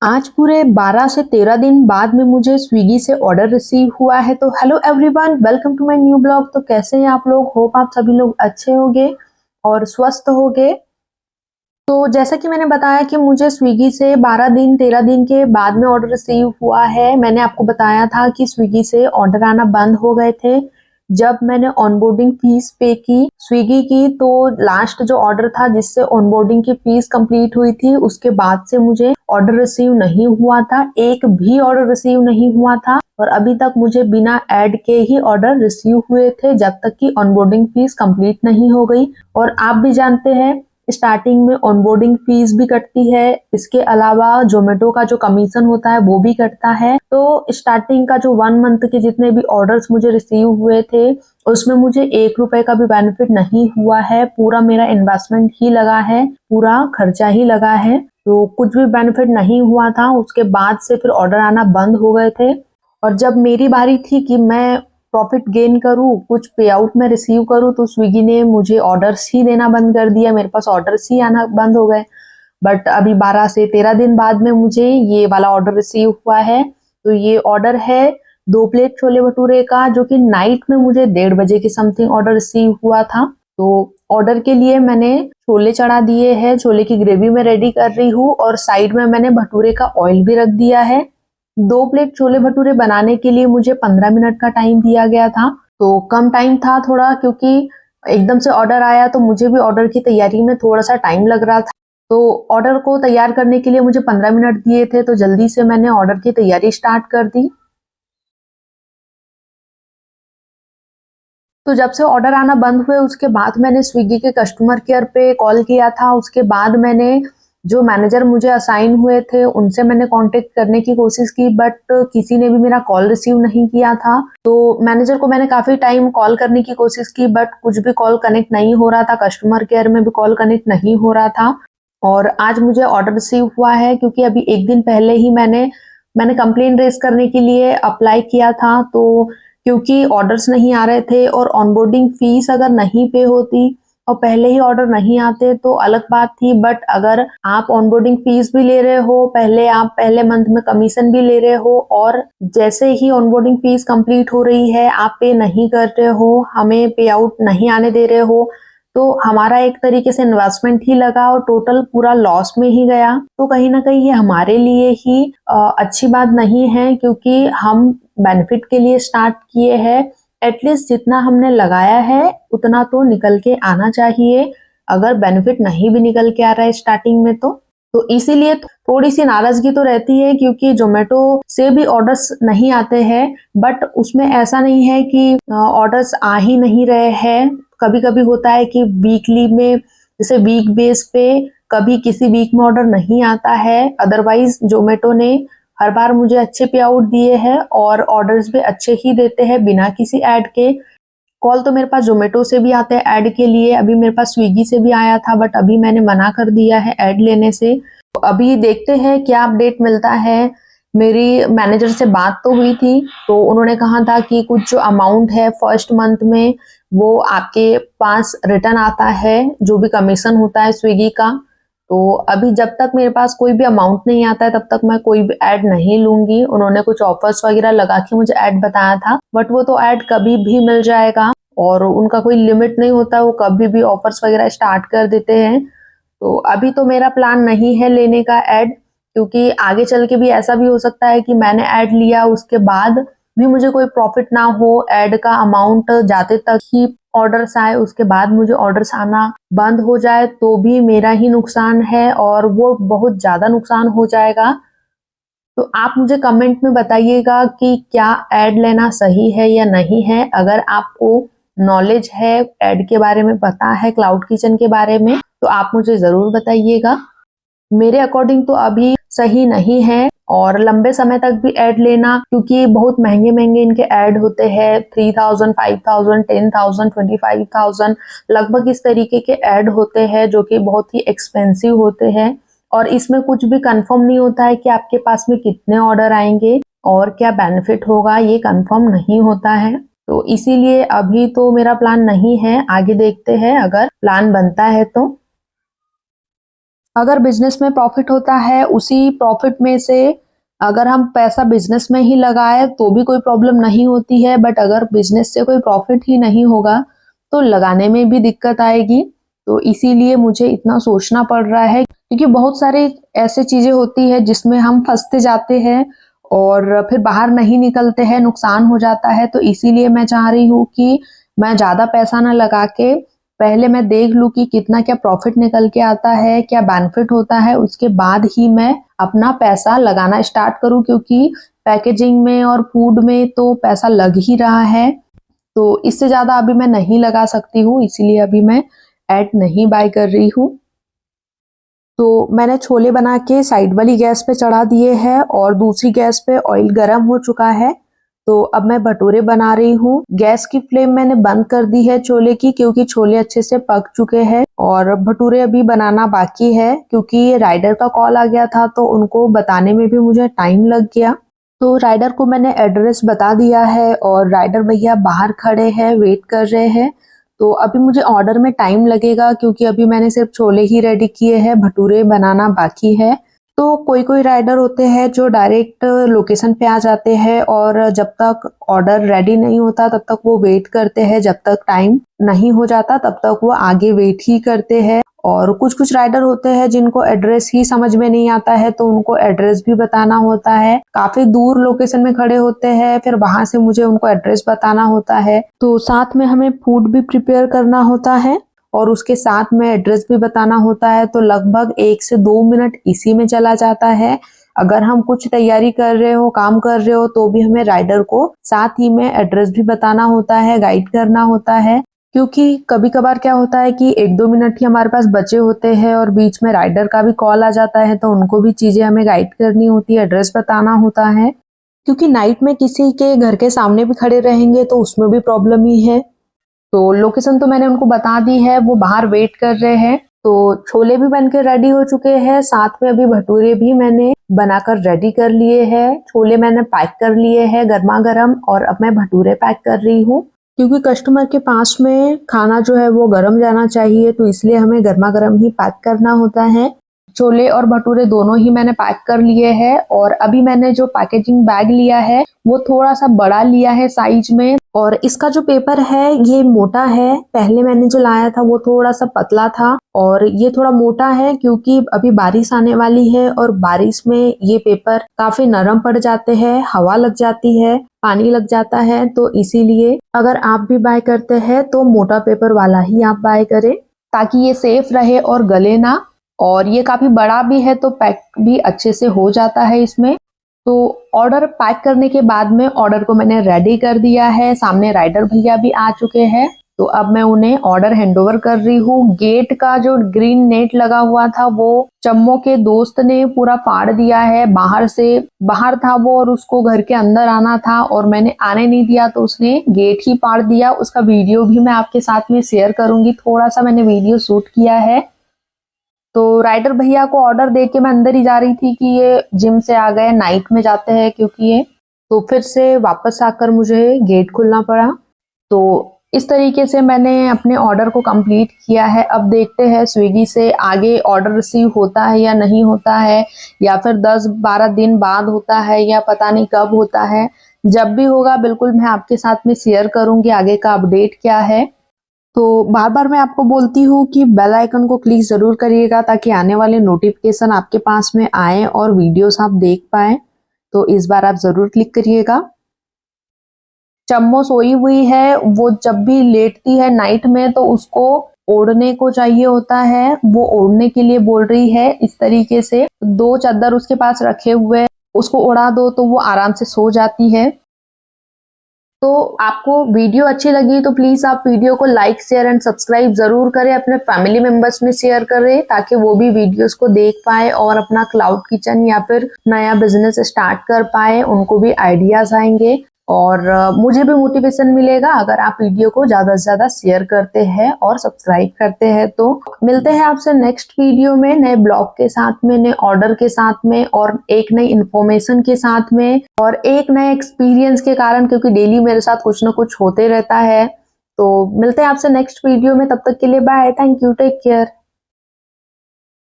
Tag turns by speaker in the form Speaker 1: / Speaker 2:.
Speaker 1: आज पूरे 12 से 13 दिन बाद में मुझे स्विगी से ऑर्डर रिसीव हुआ है। तो hello everyone, welcome to my new blog. तो कैसे हैं आप लोग? होप आप सभी लोग अच्छे होंगे और स्वस्थ होंगे। तो जैसा कि मैंने बताया कि मुझे स्विगी से 12 दिन 13 दिन के बाद में ऑर्डर रिसीव हुआ है। मैंने आपको बताया था कि स्विगी से ऑर्डर आना बंद हो गए थे जब मैंने ऑनबोर्डिंग फीस पे की स्विगी की। तो लास्ट जो ऑर्डर था जिससे ऑनबोर्डिंग की फीस कंप्लीट हुई थी, उसके बाद से मुझे ऑर्डर रिसीव नहीं हुआ था। एक भी ऑर्डर रिसीव नहीं हुआ था और अभी तक मुझे बिना ऐड के ही ऑर्डर रिसीव हुए थे जब तक कि ऑनबोर्डिंग फीस कंप्लीट नहीं हो गई। और आप भी जानते हैं स्टार्टिंग में ऑनबोर्डिंग फीस भी कटती है, इसके अलावा जोमेटो का जो कमीशन होता है वो भी कटता है। तो स्टार्टिंग का जो 1 मंथ के जितने भी ऑर्डर्स मुझे रिसीव हुए थे उसमें मुझे 1 रुपए का भी बेनिफिट नहीं हुआ है। पूरा मेरा इन्वेस्टमेंट ही लगा है, पूरा खर्चा ही लगा है, तो कुछ भी बेनिफिट नहीं हुआ था। उसके बाद से फिर ऑर्डर आना बंद हो गए थे और जब मेरी बारी थी कि मैं प्रॉफिट गेन करूँ, कुछ पे आउट में रिसीव करूँ, तो स्विगी ने मुझे ऑर्डर्स ही देना बंद कर दिया, मेरे पास ऑर्डर्स ही आना बंद हो गए। बट अभी 12 से 13 दिन बाद में मुझे ये वाला ऑर्डर रिसीव हुआ है। तो ये ऑर्डर है 2 प्लेट छोले भटूरे का, जो कि नाइट में मुझे 1:30 बजे के समथिंग ऑर्डर रिसीव हुआ था। तो ऑर्डर के लिए मैंने छोले चढ़ा दिए हैं, छोले की ग्रेवी में रेडी कर रही हूँ और साइड में मैंने भटूरे का ऑयल भी रख दिया है। 2 प्लेट छोले भटूरे बनाने के लिए मुझे 15 मिनट का टाइम दिया गया था, तो कम टाइम था थोड़ा, क्योंकि एकदम से ऑर्डर आया तो मुझे भी ऑर्डर की तैयारी में थोड़ा सा टाइम लग रहा था। तो ऑर्डर को तैयार करने के लिए मुझे 15 मिनट दिए थे, तो जल्दी से मैंने ऑर्डर की तैयारी स्टार्ट कर दी। तो जब से ऑर्डर आना बंद हुए उसके बाद मैंने स्विगी के कस्टमर केयर पे कॉल किया था। उसके बाद मैंने जो मैनेजर मुझे असाइन हुए थे उनसे मैंने कांटेक्ट करने की कोशिश की, बट किसी ने भी मेरा कॉल रिसीव नहीं किया था। तो मैनेजर को मैंने काफी टाइम कॉल करने की कोशिश की, बट कुछ भी कॉल कनेक्ट नहीं हो रहा था, कस्टमर केयर में भी कॉल कनेक्ट नहीं हो रहा था। और आज मुझे ऑर्डर रिसीव हुआ है क्योंकि अभी 1 दिन पहले ही मैंने कंप्लेन रेज करने के लिए अप्लाई किया था। तो क्योंकि ऑर्डर्स नहीं आ रहे थे और ऑनबोर्डिंग फीस अगर नहीं पे होती और पहले ही ऑर्डर नहीं आते तो अलग बात थी, बट अगर आप ऑनबोर्डिंग फीस भी ले रहे हो, पहले आप पहले मंथ में कमीशन भी ले रहे हो और जैसे ही ऑनबोर्डिंग फीस कंप्लीट हो रही है आप पे नहीं कर रहे हो, हमें पे आउट नहीं आने दे रहे हो, तो हमारा एक तरीके से इन्वेस्टमेंट ही लगा और टोटल पूरा लॉस में ही गया। तो कहीं ना कहीं ये हमारे लिए ही अच्छी बात नहीं है, क्योंकि हम बेनिफिट के लिए स्टार्ट किए हैं। एटलीस्ट जितना हमने लगाया है उतना तो निकल के आना चाहिए। अगर बेनिफिट नहीं भी निकल के आ रहा है स्टार्टिंग में तो इसीलिए थोड़ी सी नाराजगी तो रहती है, क्योंकि जोमेटो से भी ऑर्डर्स नहीं आते हैं, बट उसमें ऐसा नहीं है कि ऑर्डर्स आ ही नहीं रहे हैं। कभी कभी होता है कि वीकली में, जैसे वीक बेस पे कभी किसी वीक में ऑर्डर नहीं आता है, अदरवाइज जोमेटो ने हर बार मुझे अच्छे पे आउट दिए हैं और ऑर्डर्स भी अच्छे ही देते हैं बिना किसी ऐड के। कॉल तो मेरे पास जोमेटो से भी आते हैं ऐड के लिए, अभी मेरे पास स्विगी से भी आया था, बट अभी मैंने मना कर दिया है ऐड लेने से। तो अभी देखते हैं क्या अपडेट मिलता है। मेरी मैनेजर से बात तो हुई थी, तो उन्होंने कहा था कि कुछ जो अमाउंट है फर्स्ट मंथ में वो आपके पास रिटर्न आता है, जो भी कमीशन होता है स्विगी का। तो अभी जब तक मेरे पास कोई भी अमाउंट नहीं आता है तब तक मैं कोई भी ऐड नहीं लूंगी। उन्होंने कुछ ऑफर्स वगैरह लगा के मुझे ऐड बताया था, बट वो तो ऐड कभी भी मिल जाएगा और उनका कोई लिमिट नहीं होता, वो कभी भी ऑफर्स वगैरह स्टार्ट कर देते हैं। तो अभी तो मेरा प्लान नहीं है लेने का ऐड, क्योंकि आगे चल के भी ऐसा भी हो सकता है कि मैंने ऐड लिया उसके बाद भी मुझे कोई प्रॉफिट ना हो, ऐड का अमाउंट जाते तक ही ऑर्डर्स आए, उसके बाद मुझे ऑर्डर्स आना बंद हो जाए तो भी मेरा ही नुकसान है और वो बहुत ज्यादा नुकसान हो जाएगा। तो आप मुझे कमेंट में बताइएगा कि क्या ऐड लेना सही है या नहीं है। अगर आपको नॉलेज है, ऐड के बारे में पता है, क्लाउड किचन के बारे में, तो आप मुझे जरूर बताइएगा। मेरे अकॉर्डिंग तो अभी सही नहीं है और लंबे समय तक भी ऐड लेना, क्योंकि बहुत महंगे महंगे इनके ऐड होते हैं, 3000, 5000, 10,000, 25,000 लगभग इस तरीके के ऐड होते हैं, जो कि बहुत ही एक्सपेंसिव होते हैं और इसमें कुछ भी कंफर्म नहीं होता है कि आपके पास में कितने ऑर्डर आएंगे और क्या बेनिफिट होगा, ये कंफर्म नहीं होता है। तो इसीलिए अभी तो मेरा प्लान नहीं है, आगे देखते हैं अगर प्लान बनता है तो। अगर बिजनेस में प्रॉफिट होता है, उसी प्रॉफिट में से अगर हम पैसा बिजनेस में ही लगाए तो भी कोई प्रॉब्लम नहीं होती है, बट अगर बिजनेस से कोई प्रॉफिट ही नहीं होगा तो लगाने में भी दिक्कत आएगी। तो इसीलिए मुझे इतना सोचना पड़ रहा है, क्योंकि बहुत सारी ऐसी चीजें होती है जिसमें हम फंसते जाते हैं और फिर बाहर नहीं निकलते हैं, नुकसान हो जाता है। तो इसीलिए मैं चाह रही हूँ कि मैं ज्यादा पैसा ना लगा के पहले मैं देख लूँ कि कितना क्या प्रॉफिट निकल के आता है, क्या बेनिफिट होता है, उसके बाद ही मैं अपना पैसा लगाना स्टार्ट करूँ, क्योंकि पैकेजिंग में और फूड में तो पैसा लग ही रहा है। तो इससे ज्यादा अभी मैं नहीं लगा सकती हूँ, इसीलिए अभी मैं ऐड नहीं बाय कर रही हूँ। तो मैंने छोले बना के साइड वाली गैस पे चढ़ा दिए हैं और दूसरी गैस पे ऑयल गर्म हो चुका है। तो अब मैं भटूरे बना रही हूँ। गैस की फ्लेम मैंने बंद कर दी है छोले की, क्योंकि छोले अच्छे से पक चुके हैं और भटूरे अभी बनाना बाकी है, क्योंकि राइडर का कॉल आ गया था तो उनको बताने में भी मुझे टाइम लग गया। तो राइडर को मैंने एड्रेस बता दिया है और राइडर भैया बाहर खड़े हैं, वेट कर रहे हैं। तो अभी मुझे ऑर्डर में टाइम लगेगा, क्योंकि अभी मैंने सिर्फ छोले ही रेडी किए हैं, भटूरे बनाना बाकी है। तो कोई कोई राइडर होते हैं जो डायरेक्ट लोकेशन पे आ जाते हैं और जब तक ऑर्डर रेडी नहीं होता तब तक वो वेट करते हैं, जब तक टाइम नहीं हो जाता तब तक वो आगे वेट ही करते हैं। और कुछ कुछ राइडर होते हैं जिनको एड्रेस ही समझ में नहीं आता है, तो उनको एड्रेस भी बताना होता है। काफी दूर लोकेशन में खड़े होते हैं, फिर वहां से मुझे उनको एड्रेस बताना होता है। तो साथ में हमें फूड भी प्रिपेयर करना होता है और उसके साथ में एड्रेस भी बताना होता है। तो लगभग 1 से 2 मिनट इसी में चला जाता है। अगर हम कुछ तैयारी कर रहे हो, काम कर रहे हो, तो भी हमें राइडर को साथ ही में एड्रेस भी बताना होता है, गाइड करना होता है। क्योंकि कभी कभार क्या होता है कि 1-2 मिनट ही हमारे पास बचे होते हैं और बीच में राइडर का भी कॉल आ जाता है, तो उनको भी चीजें हमें गाइड करनी होती है, एड्रेस बताना होता है। क्योंकि नाइट में किसी के घर के सामने भी खड़े रहेंगे तो उसमें भी प्रॉब्लम ही है। तो लोकेशन तो मैंने उनको बता दी है, वो बाहर वेट कर रहे हैं। तो छोले भी बनके रेडी हो चुके हैं, साथ में अभी भटूरे भी मैंने बनाकर रेडी कर लिए हैं। छोले मैंने पैक कर लिए हैं गर्मा गर्म और अब मैं भटूरे पैक कर रही हूँ, क्योंकि कस्टमर के पास में खाना जो है वो गर्म जाना चाहिए, तो इसलिए हमें गर्मा गर्म ही पैक करना होता है। छोले और भटूरे दोनों ही मैंने पैक कर लिए हैं और अभी मैंने जो पैकेजिंग बैग लिया है वो थोड़ा सा बड़ा लिया है साइज में, और इसका जो पेपर है ये मोटा है। पहले मैंने जो लाया था वो थोड़ा सा पतला था और ये थोड़ा मोटा है, क्योंकि अभी बारिश आने वाली है और बारिश में ये पेपर काफी नरम पड़ जाते हैं, हवा लग जाती है, पानी लग जाता है। तो इसीलिए अगर आप भी बाय करते हैं तो मोटा पेपर वाला ही आप बाय करें, ताकि ये सेफ रहे और गले ना। और ये काफी बड़ा भी है तो पैक भी अच्छे से हो जाता है इसमें। तो ऑर्डर पैक करने के बाद में ऑर्डर को मैंने रेडी कर दिया है, सामने राइडर भैया भी आ चुके हैं। तो अब मैं उन्हें ऑर्डर हैंडओवर कर रही हूँ। गेट का जो ग्रीन नेट लगा हुआ था वो चम्मो के दोस्त ने पूरा फाड़ दिया है, बाहर से बाहर था वो और उसको घर के अंदर आना था और मैंने आने नहीं दिया, तो उसने गेट ही फाड़ दिया। उसका वीडियो भी मैं आपके साथ में शेयर करूंगी, थोड़ा सा मैंने वीडियो शूट किया है। तो राइडर भैया को ऑर्डर दे के मैं अंदर ही जा रही थी कि ये जिम से आ गए, नाइट में जाते हैं क्योंकि ये, तो फिर से वापस आकर मुझे गेट खोलना पड़ा। तो इस तरीके से मैंने अपने ऑर्डर को कंप्लीट किया है। अब देखते हैं स्विगी से आगे ऑर्डर रिसीव होता है या नहीं होता है, या फिर 10-12 दिन बाद होता है या पता नहीं कब होता है। जब भी होगा बिल्कुल मैं आपके साथ में शेयर करूंगी आगे का अपडेट क्या है। तो बार बार मैं आपको बोलती हूँ कि बेल आइकन को क्लिक जरूर करिएगा, ताकि आने वाले नोटिफिकेशन आपके पास में आए और वीडियोस आप देख पाए। तो इस बार आप जरूर क्लिक करिएगा। चम्मो सोई हुई है, वो जब भी लेटती है नाइट में तो उसको ओढ़ने को चाहिए होता है, वो ओढ़ने के लिए बोल रही है। इस तरीके से 2 चादर उसके पास रखे हुए, उसको ओढ़ा दो तो वो आराम से सो जाती है। तो आपको वीडियो अच्छी लगी तो प्लीज आप वीडियो को लाइक शेयर एंड सब्सक्राइब जरूर करें, अपने फैमिली मेंबर्स में शेयर करें ताकि वो भी वीडियोस को देख पाए और अपना क्लाउड किचन या फिर नया बिजनेस स्टार्ट कर पाए, उनको भी आइडियाज आएंगे और मुझे भी मोटिवेशन मिलेगा अगर आप वीडियो को ज्यादा से ज्यादा शेयर करते हैं और सब्सक्राइब करते हैं। तो मिलते हैं आपसे नेक्स्ट वीडियो में नए ब्लॉग के साथ में, नए ऑर्डर के साथ में और एक नई इन्फॉर्मेशन के साथ में और एक नए एक्सपीरियंस के कारण, क्योंकि डेली मेरे साथ कुछ ना कुछ होते रहता है। तो मिलते हैं आपसे नेक्स्ट वीडियो में, तब तक के लिए bye, thank you, take care.